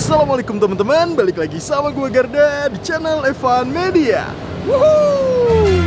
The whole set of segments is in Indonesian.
Assalamualaikum teman-teman, balik lagi sama gue Garda di channel Evan Media. Woohoo!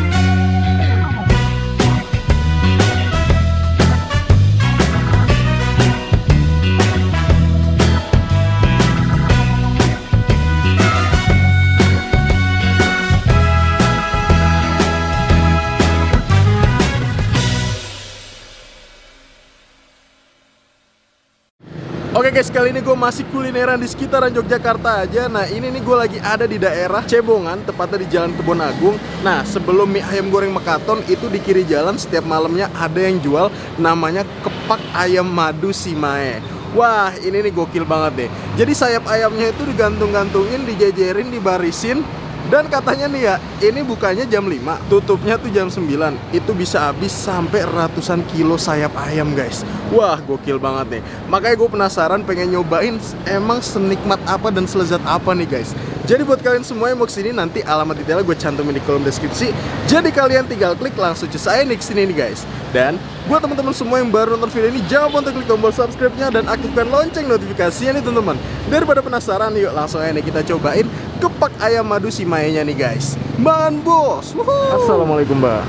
Oke guys, kali ini gue masih kulineran di sekitaran Yogyakarta aja. Nah ini nih gue lagi ada di daerah Cebongan, tepatnya di Jalan Kebon Agung. Nah sebelum mie ayam goreng Mekaton itu di kiri jalan setiap malamnya ada yang jual namanya kepak ayam madu Simae. Wah ini nih gokil banget deh. Jadi sayap ayamnya itu digantung-gantungin, dijejerin, dibarisin. Dan katanya nih ya, ini bukanya jam 5, tutupnya tuh jam 9. Itu bisa habis sampai ratusan kilo sayap ayam guys. Wah gokil banget nih. Makanya gue penasaran pengen nyobain emang senikmat apa dan selezat apa nih guys. Jadi buat kalian semua yang mau kesini, nanti alamat detailnya gue cantumin di kolom deskripsi. Jadi kalian tinggal klik langsung cus aja nih kesini nih guys. Dan buat teman-teman semua yang baru nonton video ini, jangan lupa untuk klik tombol subscribe-nya dan aktifkan lonceng notifikasinya nih teman-teman. Daripada penasaran, yuk langsung aja nih kita cobain kepak ayam madu Simae-nya nih guys. Man bos. Assalamualaikum mbak.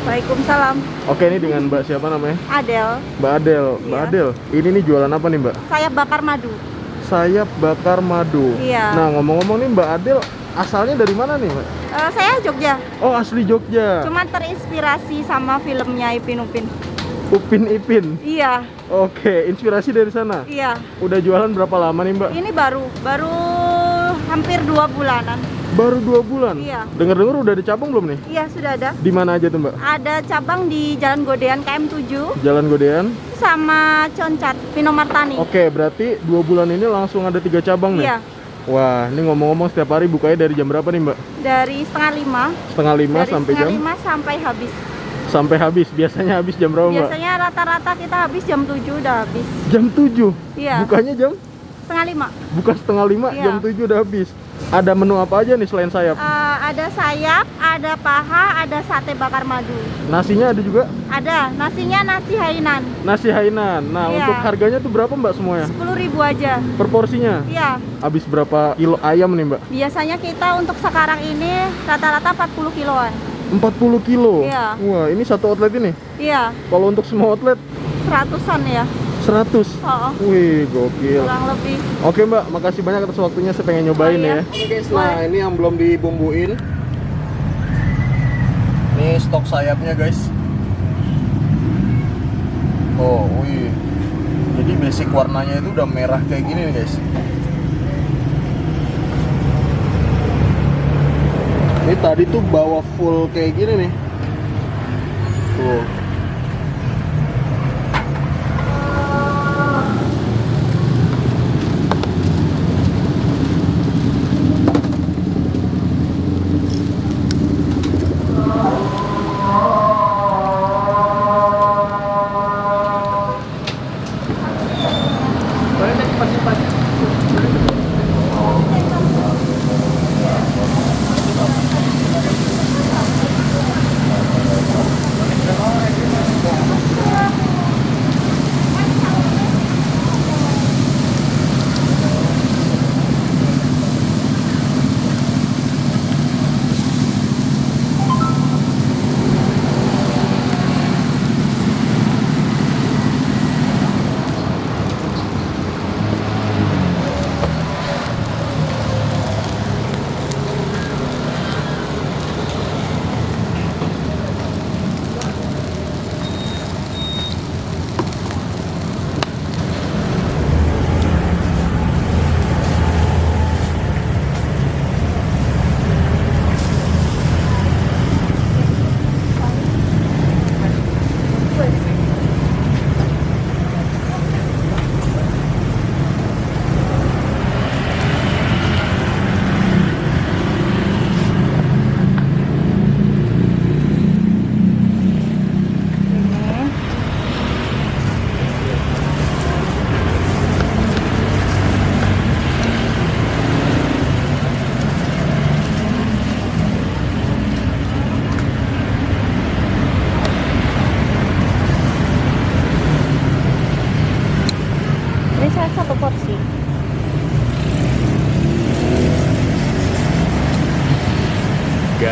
Waalaikumsalam. Oke, ini dengan mbak siapa namanya? Adel. Mbak Adel. Mbak Iya. Adel, ini nih jualan apa nih mbak? Sayap bakar madu. Sayap bakar madu. Iya. Nah ngomong-ngomong nih mbak Adel, asalnya dari mana nih mbak? Saya Jogja. Oh asli Jogja. Cuman terinspirasi sama filmnya Ipin Upin. Upin Ipin. Iya. Oke, inspirasi dari sana. Iya. Udah jualan berapa lama nih mbak? Ini baru hampir 2 bulanan. Baru 2 bulan? Iya. Dengar-dengar udah ada cabang belum nih? Iya sudah ada. Di mana aja tuh mbak? Ada cabang di Jalan Godean KM7 Jalan Godean. sama Concat Pino Martani. Oke, berarti 2 bulan ini langsung ada 3 cabang nih? Iya. Wah, ini ngomong-ngomong setiap hari bukanya dari jam berapa nih mbak? Dari setengah 5. Setengah 5 Dari sampai setengah jam? 5 sampai habis. Sampai habis, biasanya habis jam berapa mbak? Biasanya rata-rata kita habis jam 7 udah habis. Jam 7? Iya. Bukanya jam? Setengah 5. Bukan setengah 5, Iya. jam 7 udah habis. Ada menu apa aja nih selain sayap? Ada sayap, ada paha, ada sate bakar madu. Nasinya ada juga? Ada, nasinya nasi Hainan. Nasi Hainan. Nah, Iya. untuk harganya tuh berapa mbak semuanya? 10.000 aja. Per porsinya? Iya, Habis berapa kilo ayam nih mbak? biasanya kita untuk sekarang ini rata-rata 40 kiloan. 40 kilo? Iya. Wah, ini satu outlet ini? Iya, Kalau untuk semua outlet? 100-an ya. 100? Oh, Wih, gokil. kurang lebih. Oke mbak, makasih banyak atas waktunya, saya pengen nyobain Oh, iya. ya. Oke guys, nah ini yang belum dibumbuin. Ini stok sayapnya guys. Oh, wih. Jadi basic warnanya itu udah merah kayak gini nih guys. Ini tadi tuh bawa full kayak gini nih. Tuh.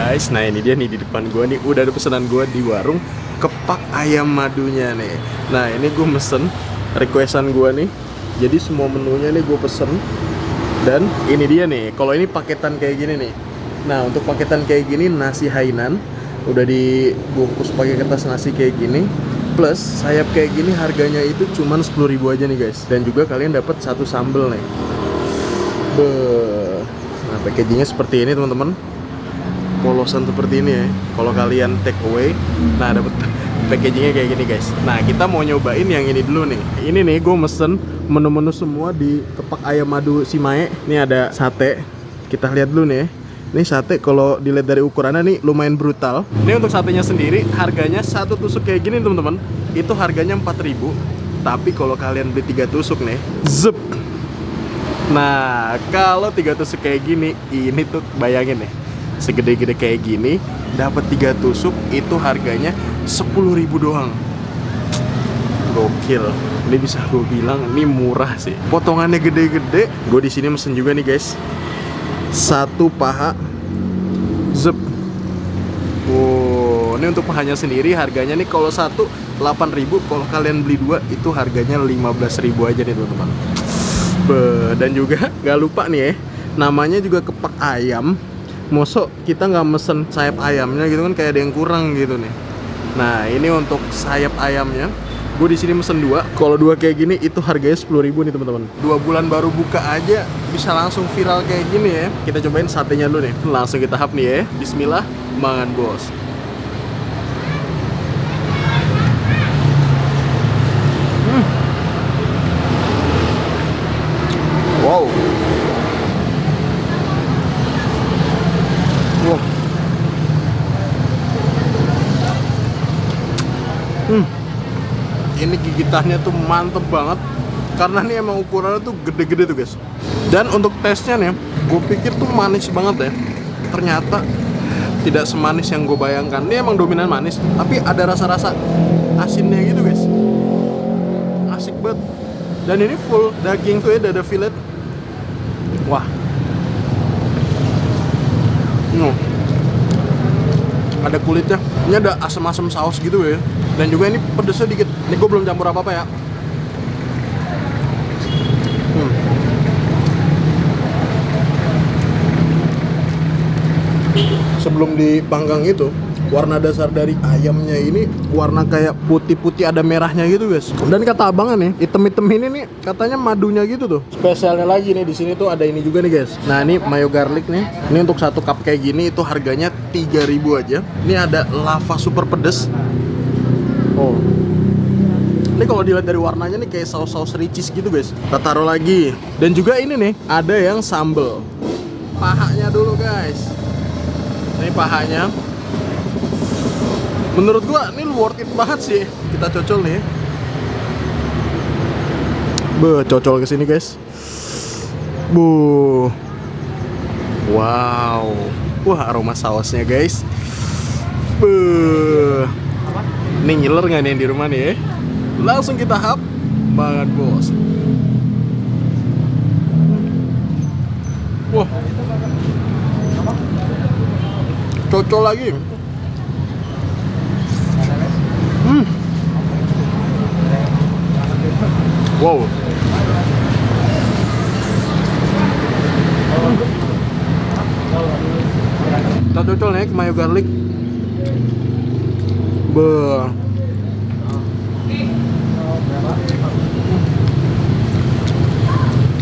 guys, nah ini dia nih di depan gue nih, udah ada pesanan gue di warung kepak ayam madunya nih. Nah ini gue mesen requestan gue nih, jadi semua menunya nih gue pesen. Dan ini dia nih, kalau ini paketan kayak gini nih. Nah untuk paketan kayak gini nasi Hainan udah dibungkus pakai kertas nasi kayak gini, plus sayap kayak gini harganya itu cuman 10.000 aja nih guys. Dan juga kalian dapat satu sambel nih. Nah packagingnya seperti ini teman-teman, polosan seperti ini ya. Kalau kalian take away, nah dapat packagingnya kayak gini guys. Nah kita mau nyobain yang ini dulu nih. Ini nih gue mesen menu-menu semua di kepak ayam madu si Mae. Ini ada sate, kita lihat dulu nih. Ini sate kalau dilihat dari ukurannya nih lumayan brutal. Ini untuk satenya sendiri harganya satu tusuk kayak gini teman-teman, itu harganya 4.000. Tapi kalau kalian beli 3 tusuk nih, zep. Nah kalau 3 tusuk kayak gini, ini tuh bayangin nih, segede-gede kayak gini dapat 3 tusuk itu harganya 10.000 doang. Gokil. Ini bisa gue bilang ini murah sih. Potongannya gede-gede. Gue di sini mesen juga nih guys. Satu paha. Zep. Wow, ini untuk pahanya sendiri harganya nih kalau satu 8.000, kalau kalian beli 2 itu harganya 15.000 aja nih teman-teman. Dan juga nggak lupa nih ya, namanya juga kepak ayam. Mosok kita nggak mesen sayap ayamnya gitu kan, kayak ada yang kurang gitu nih. Nah ini untuk sayap ayamnya, gue di sini mesen 2. Kalau 2 kayak gini itu harganya 10.000 nih teman-teman. 2 bulan baru buka aja bisa langsung viral kayak gini ya. Kita cobain satenya dulu nih. Langsung kita hap nih ya. Bismillah, mangan bos. Wow. Wow. Ini gigitannya tuh mantep banget, karena nih emang ukurannya tuh gede-gede tuh guys. Dan untuk tesnya nih, gue pikir tuh manis banget ya. Ternyata tidak semanis yang gue bayangkan. Ini emang dominan manis, tapi ada rasa-rasa asinnya gitu guys. Asik banget. Dan ini full daging tuh ya, dada fillet. Wah. Ada kulitnya. Ini ada asam-asam saus gitu ya. Dan juga ini pedesnya dikit. Ini gue belum campur apa-apa ya. Sebelum dipanggang itu, warna dasar dari ayamnya ini warna kayak putih-putih ada merahnya gitu guys. Dan kata abangnya nih, item-item ini nih katanya madunya gitu tuh. Spesialnya lagi nih di sini tuh ada ini juga nih guys. Nah ini mayo garlic nih. Ini untuk 1 cup kayak gini itu harganya 3.000 aja. Ini ada lava super pedes. Oh. Ini kalau dilihat dari warnanya nih kayak saus-saus ricis gitu guys. Kita taruh lagi. Dan juga ini nih ada yang sambel. Pahanya dulu guys. Ini pahanya. Menurut gua ini worth it banget sih. Kita cocol nih. Cocol ke sini guys. Wow. Wah, aroma sausnya guys. Ini ngiler nggak nih yang di rumah nih ya? Langsung kita hap, banget bos. Wah, cocol lagi. Wow. Kita cocol nih ke mayo garlic.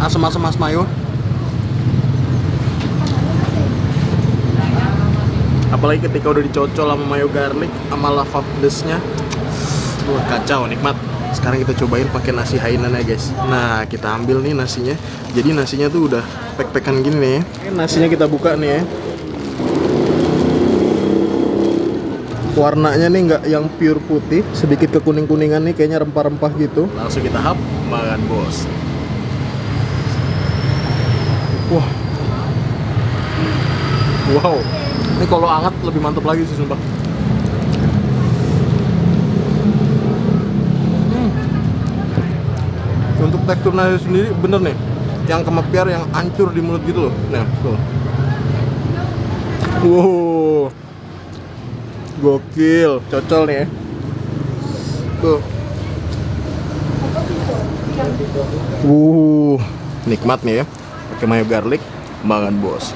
Asam-asam mas mayo. Apalagi ketika udah dicocol sama mayo garlic sama lava pedesnya. Wah, kacau, nikmat. Sekarang kita cobain pakai nasi Hainan ya guys. Nah, kita ambil nih nasinya. Jadi nasinya tuh udah pek-pekan gini nih. Nasinya kita buka nih ya. Warnanya nih nggak yang pure putih, sedikit kekuning-kuningan nih, kayaknya rempah-rempah gitu. Langsung kita hap, makan bos. Wah. Wow. Ini kalau hangat lebih mantap lagi sih sumpah. Untuk tekstur nasi sendiri bener nih, yang kemepiar, yang hancur di mulut gitu loh. Nah, tuh. Wow, gokil, cocol nih ya. Tuh. Nikmat nih ya. Pakai mayo garlic, makan bos.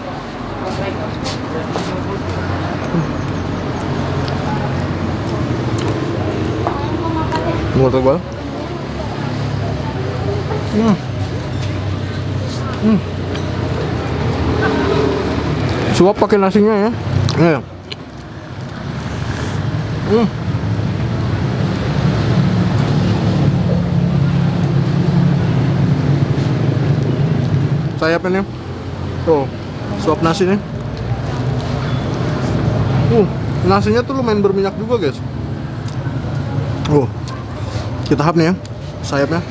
Menurut gua. Suap pakai nasinya ya. Nih. Sayapnya nih. Tuh, suap nasi nih. Nasinya tuh lumayan berminyak juga, guys. Kita hap nih ya, sayapnya.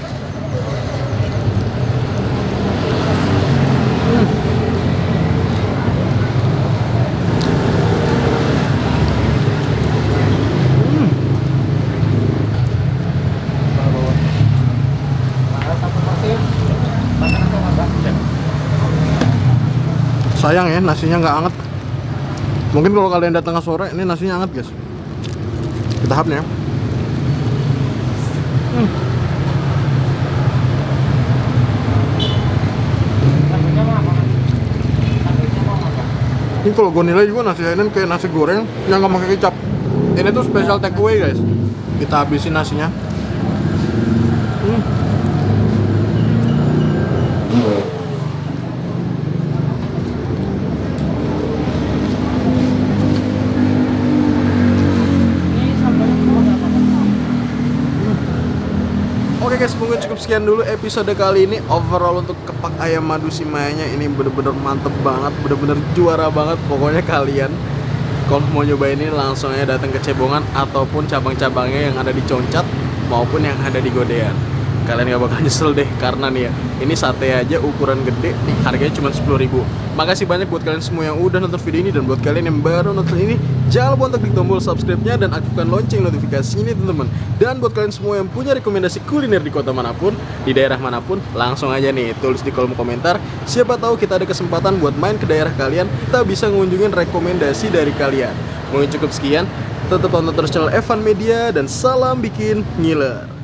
Sayang ya, nasinya nggak anget. Mungkin kalau kalian datang ke sore, ini nasinya anget, guys. Kita hap nih ya. Ini kalau gue nilai juga nasi ini kayak nasi goreng yang nggak pakai kecap. Ini tuh special take away, guys. Kita habisin nasinya. Oke guys, mungkin cukup sekian dulu episode kali ini. Overall untuk kepak ayam madu Simayanya ini bener-bener mantep banget, bener-bener juara banget. Pokoknya kalian kalau mau nyobain ini langsung aja datang ke Cebongan ataupun cabang-cabangnya yang ada di Concat maupun yang ada di Godean. Kalian gak bakal nyesel deh, karena nih ya, ini sate aja ukuran gede, harganya cuma 10.000. Makasih banyak buat kalian semua yang udah nonton video ini, dan buat kalian yang baru nonton ini, jangan lupa untuk klik tombol subscribe-nya dan aktifkan lonceng notifikasinya nih teman-teman. Dan buat kalian semua yang punya rekomendasi kuliner di kota manapun, di daerah manapun, langsung aja nih tulis di kolom komentar. Siapa tahu kita ada kesempatan buat main ke daerah kalian, kita bisa ngunjungin rekomendasi dari kalian. Mungkin cukup sekian, tetap tonton terus channel Evan Media dan salam bikin ngiler.